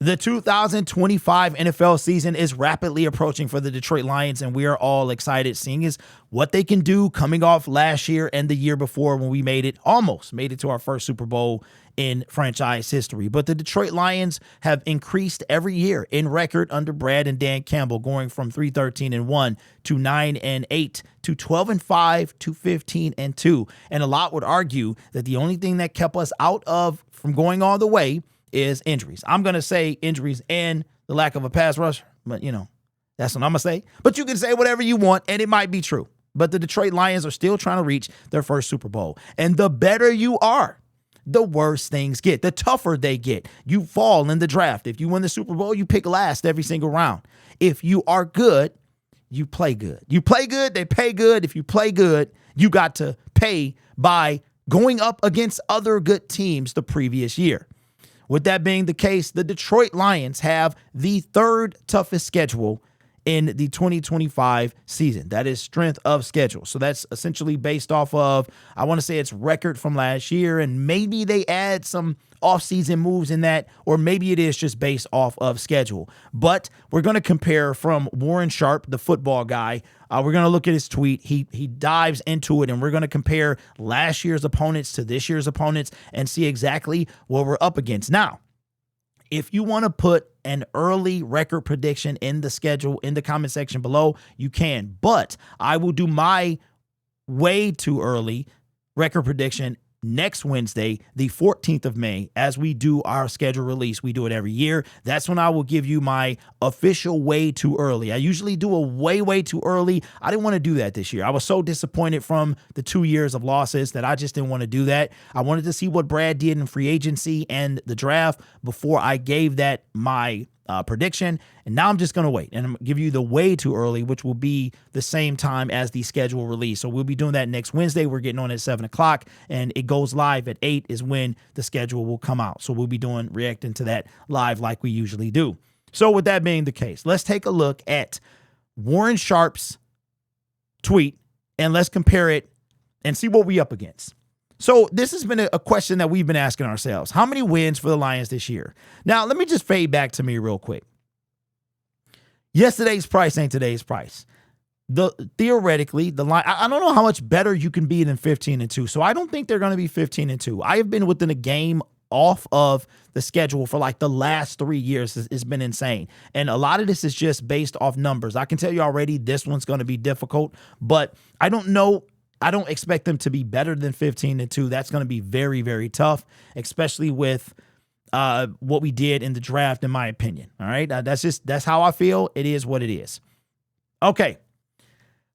The 2025 NFL season is rapidly approaching for the Detroit Lions, and we are all excited seeing is what they can do coming off last year and the year before when we almost made it to our first Super Bowl in franchise history. But the Detroit Lions have increased every year in record under Brad and Dan Campbell, going from 3-13-1 to 9-8 to 12-5 to 15-2. And a lot would argue that the only thing that kept us from going all the way is injuries. I'm going to say injuries and the lack of a pass rush, but that's what I'm going to say. But you can say whatever you want, and it might be true. But the Detroit Lions are still trying to reach their first Super Bowl. And the better you are, the worse things get, the tougher they get. You fall in the draft. If you win the Super Bowl, you pick last every single round. If you are good, you play good. You play good, they pay good. If you play good, you got to pay by going up against other good teams the previous year. With that being the case, the Detroit Lions have the third toughest schedule in the 2025 season. That is strength of schedule. So that's essentially based off of, I want to say it's record from last year, and maybe they add some offseason moves in that, or maybe it is just based off of schedule. But we're going to compare from Warren Sharp, the football guy. We're going to look at his tweet. He dives into it, and we're going to compare last year's opponents to this year's opponents and see exactly what we're up against. Now, if you want to put an early record prediction in the schedule in the comment section below, you can. But I will do my way too early record prediction next Wednesday, the 14th of May, as we do our schedule release. We do it every year. That's when I will give you my official way too early. I usually do a way too early. I didn't want to do that this year. I was so disappointed from the 2 years of losses that I just didn't want to do that. I wanted to see what Brad did in free agency and the draft before I gave that my prediction. And now I'm just going to wait and I'm going to give you the way too early, which will be the same time as the schedule release. So we'll be doing that next Wednesday. We're getting on at 7 o'clock and it goes live at 8 is when the schedule will come out. So we'll be reacting to that live like we usually do. So with that being the case, let's take a look at Warren Sharp's tweet and let's compare it and see what we up against. So this has been a question that we've been asking ourselves. How many wins for the Lions this year? Now, let me just fade back to me real quick. Yesterday's price ain't today's price. Theoretically, the line, I don't know how much better you can be than 15-2. So I don't think they're going to be 15-2. I have been within a game off of the schedule for like the last 3 years. It's been insane. And a lot of this is just based off numbers. I can tell you already this one's going to be difficult, but I don't know. I don't expect them to be better than 15-2. That's going to be very, very tough, especially with what we did in the draft, in my opinion. All right. That's how I feel. It is what it is. Okay.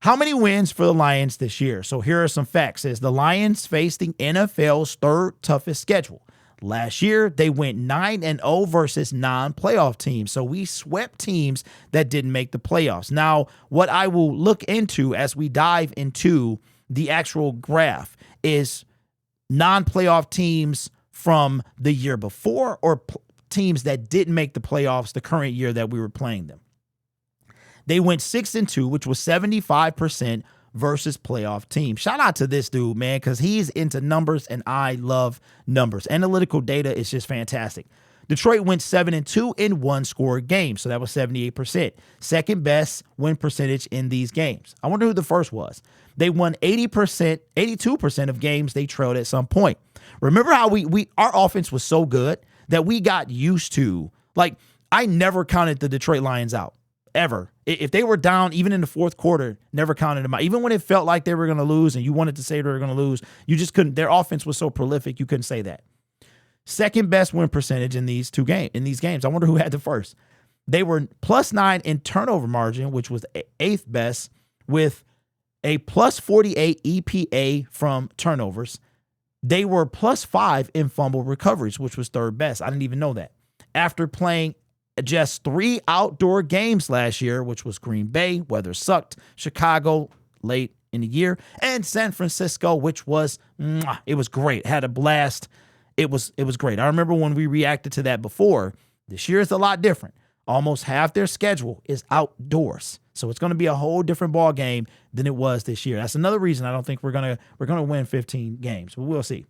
How many wins for the Lions this year? So here are some facts. The Lions faced the NFL's third toughest schedule. Last year, they went 9-0 versus non-playoff teams. So we swept teams that didn't make the playoffs. Now, what I will look into as we dive into the actual graph is non-playoff teams from the year before or teams that didn't make the playoffs the current year that we were playing them. They went 6-2, which was 75% versus playoff teams. Shout out to this dude, man, because he's into numbers and I love numbers. Analytical data is just fantastic. Detroit went 7-2 in one-score games, so that was 78%. Second best win percentage in these games. I wonder who the first was. They won 82% of games they trailed at some point. Remember how our offense was so good that we got used to, like, I never counted the Detroit Lions out, ever. If they were down, even in the fourth quarter, never counted them out. Even when it felt like they were going to lose and you wanted to say they were going to lose, you just couldn't. Their offense was so prolific, you couldn't say that. Second best win percentage in these games. I wonder who had the first. They were +9 in turnover margin, which was eighth best, with a +48 EPA from turnovers. They were +5 in fumble recoveries, which was third best. I didn't even know that. After playing just 3 outdoor games last year, which was Green Bay, weather sucked, Chicago late in the year, and San Francisco, which was, it was great. Had a blast. It was great. I remember when we reacted to that before. This year is a lot different. Almost half their schedule is outdoors. So it's going to be a whole different ball game than it was this year. That's another reason I don't think we're going to win 15 games, but we'll see.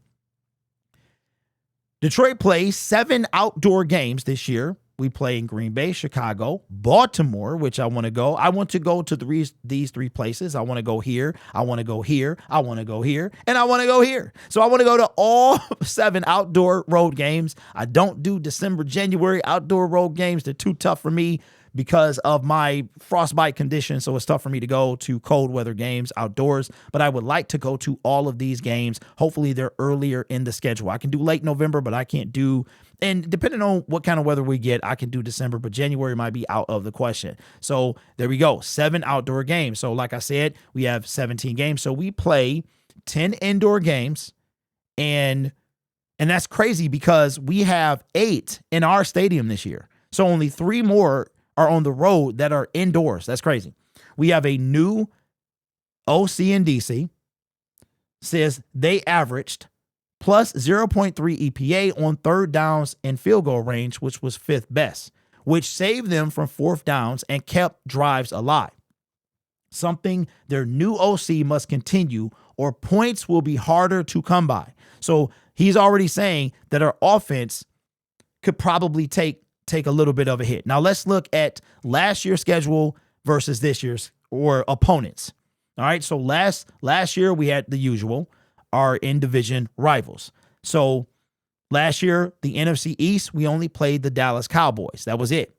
Detroit plays 7 outdoor games this year, we play in Green Bay, Chicago, Baltimore, which I want to go. I want to go to these three places. I want to go here. I want to go here. I want to go here. And I want to go here. So I want to go to all 7 outdoor road games. I don't do December, January outdoor road games. They're too tough for me because of my frostbite condition. So it's tough for me to go to cold weather games outdoors, but I would like to go to all of these games. Hopefully they're earlier in the schedule. I can do late November, but I can't do, and depending on what kind of weather we get, I can do December, but January might be out of the question. So there we go. 7 outdoor games. So like I said, we have 17 games. So we play 10 indoor games, and that's crazy because we have 8 in our stadium this year. So only 3 more are on the road that are indoors. That's crazy. We have a new OC in DC. Says they averaged plus 0.3 EPA on 3rd downs and field goal range, which was 5th best, which saved them from 4th downs and kept drives alive. Something their new OC must continue, or points will be harder to come by. So he's already saying that our offense could probably take a little bit of a hit. Now let's look at last year's schedule versus this year's, or opponents. All right. So last year we had the usual, our in division rivals. So last year, the NFC East, we only played the Dallas Cowboys. That was it.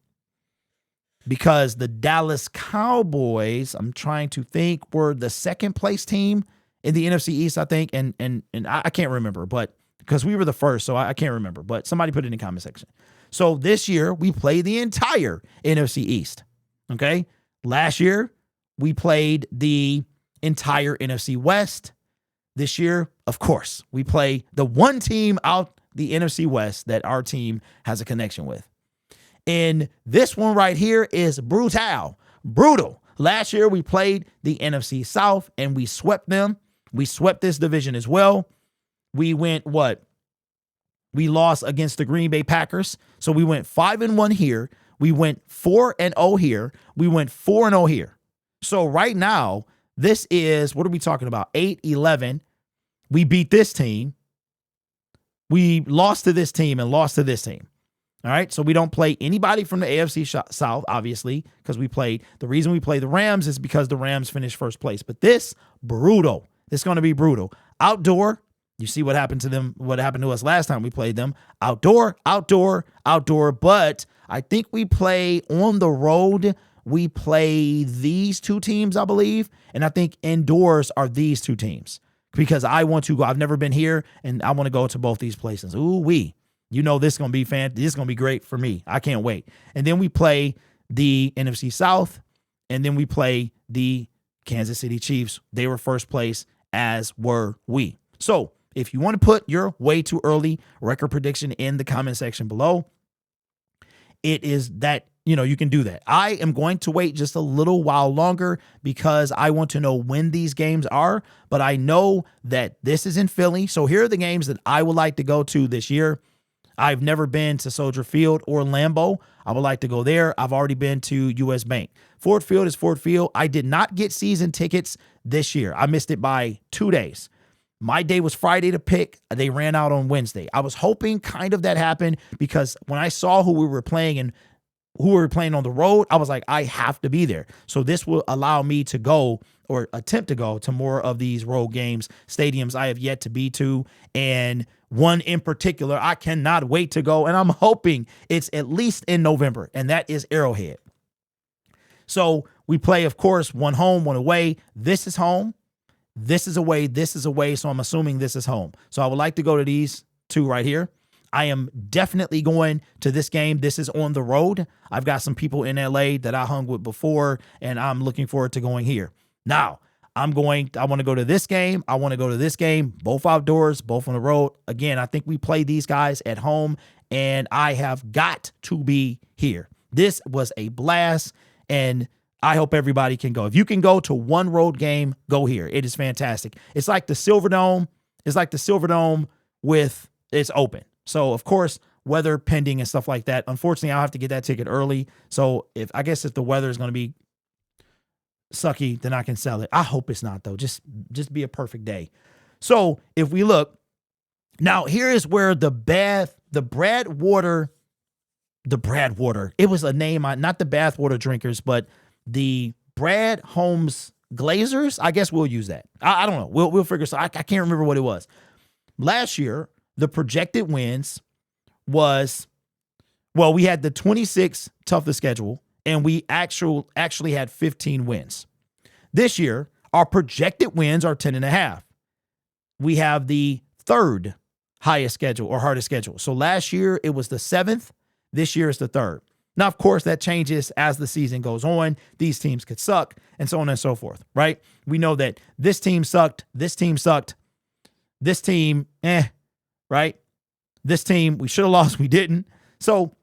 Because the Dallas Cowboys, I'm trying to think, were the 2nd place team in the NFC East, I think. And I can't remember, but because we were the first, so I can't remember, but somebody put it in the comment section. So this year we played the entire NFC East. Okay. Last year we played the entire NFC West. This year, of course, we play the one team out the NFC West that our team has a connection with. And this one right here is brutal. Last year we played the NFC South and we swept them. We swept this division as well. We went what? We lost against the Green Bay Packers. So we went 5-1 here. We went 4-0 here. We went 4-0 here. So right now, this is, what are we talking about? 8-11. We beat this team. We lost to this team and lost to this team. All right. So we don't play anybody from the AFC South, obviously, because the reason we play the Rams is because the Rams finished 1st place. But this, brutal. This is going to be brutal. Outdoor. You see what happened to them, what happened to us last time we played them. Outdoor. But I think we play on the road. We play these 2 teams, I believe. And I think indoors are these 2 teams because I want to go. I've never been here and I want to go to both these places. Ooh-wee. You know, this is going to be fantastic. This is going to be great for me. I can't wait. And then we play the NFC South, and then we play the Kansas City Chiefs. They were 1st place, as were we. So if you want to put your way too early record prediction in the comment section below, it is that, you can do that. I am going to wait just a little while longer because I want to know when these games are, but I know that this is in Philly. So here are the games that I would like to go to this year. I've never been to Soldier Field or Lambeau. I would like to go there. I've already been to US Bank. Ford Field is Ford Field. I did not get season tickets this year. I missed it by 2 days. My day was Friday to pick. They ran out on Wednesday. I was hoping kind of that happened because when I saw who we were playing and who we were playing on the road, I was like, I have to be there. So this will allow me to go or attempt to go to more of these road games, stadiums I have yet to be to. And one in particular, I cannot wait to go. And I'm hoping it's at least in November, and that is Arrowhead. So we play, of course, one home, one away. This is home. This is away. This is away. So I'm assuming this is home. So I would like to go to these 2 right here. I am definitely going to this game. This is on the road. I've got some people in LA that I hung with before, and I'm looking forward to going here. Now, I want to go to this game. I want to go to this game, both outdoors, both on the road. Again, I think we play these guys at home, and I have got to be here. This was a blast, and I hope everybody can go. If you can go to one road game, go here. It is fantastic. It's like the Silverdome. It's like the Silverdome with it's open. So, of course, weather pending and stuff like that. Unfortunately, I'll have to get that ticket early. So, if the weather is going to be sucky, then I can sell it. I hope it's not, though. Just be a perfect day. So, if we look, now here is where the Bradwater the Brad Water. It was a name, not the bathwater drinkers, but the Brad Holmes Glazers. I guess we'll use that. I don't know. We'll figure. So I can't remember what it was. Last year, the projected wins was, well, we had the 26th toughest schedule, and we actually had 15 wins. This year, our projected wins are 10.5. We have the third highest schedule or hardest schedule. So last year it was the 7th. This year is the 3rd. Now, of course, that changes as the season goes on. These teams could suck and so on and so forth, right? We know that this team sucked. This team sucked. This team, right? This team, we should have lost. We didn't. So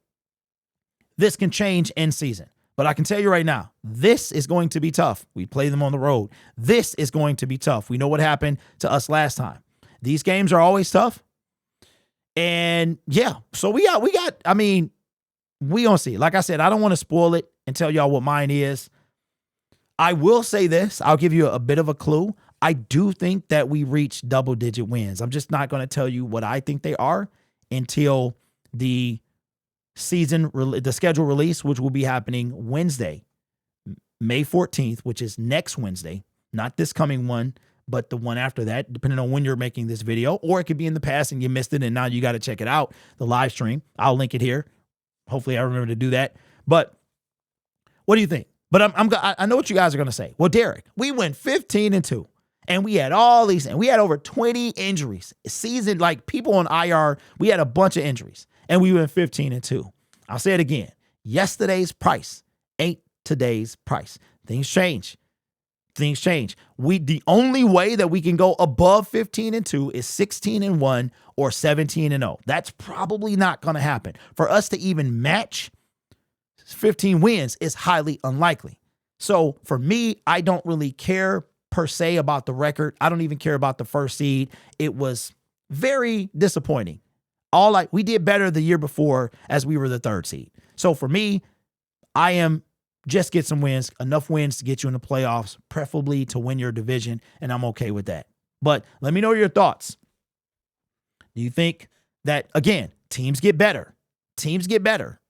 this can change in season. But I can tell you right now, this is going to be tough. We play them on the road. This is going to be tough. We know what happened to us last time. These games are always tough. And yeah, so we got, I mean, we gonna see. Like I said, I don't want to spoil it and tell y'all what mine is. I will say this. I'll give you a bit of a clue. I do think that we reach double-digit wins. I'm just not going to tell you what I think they are until the schedule release, which will be happening Wednesday, May 14th, which is next Wednesday, not this coming one, but the one after that, depending on when you're making this video, or it could be in the past and you missed it and now you got to check it out, the live stream. I'll link it here. Hopefully I remember to do that. But what do you think? But I know what you guys are going to say. Well, Derek, we went 15-2 and we had all these, and we had over 20 injuries. Season, like people on IR, we had a bunch of injuries and we went 15-2. I'll say it again. Yesterday's price ain't today's price. Things change. Things change. The only way that we can go above 15-2 is 16-1 or 17-0. That's probably not going to happen. For us to even match 15 wins is highly unlikely. So for me, I don't really care per se about the record. I don't even care about the first seed. It was very disappointing. We did better the year before as we were the 3rd seed. So for me, I am just get some wins, enough wins to get you in the playoffs, preferably to win your division, and I'm okay with that. But let me know your thoughts. Do you think that, again, teams get better? Teams get better.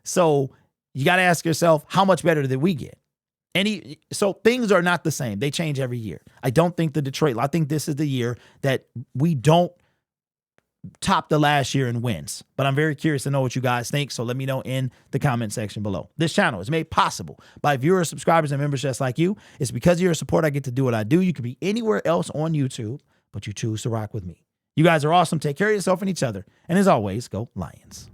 So you got to ask yourself, how much better did we get? So things are not the same. They change every year. I don't think I think this is the year that we don't top the last year in wins. But I'm very curious to know what you guys think, so let me know in the comment section below. This channel is made possible by viewers, subscribers, and members just like you. It's because of your support I get to do what I do. You could be anywhere else on YouTube, but you choose to rock with me. You guys are awesome. Take care of yourself and each other. And as always, go Lions.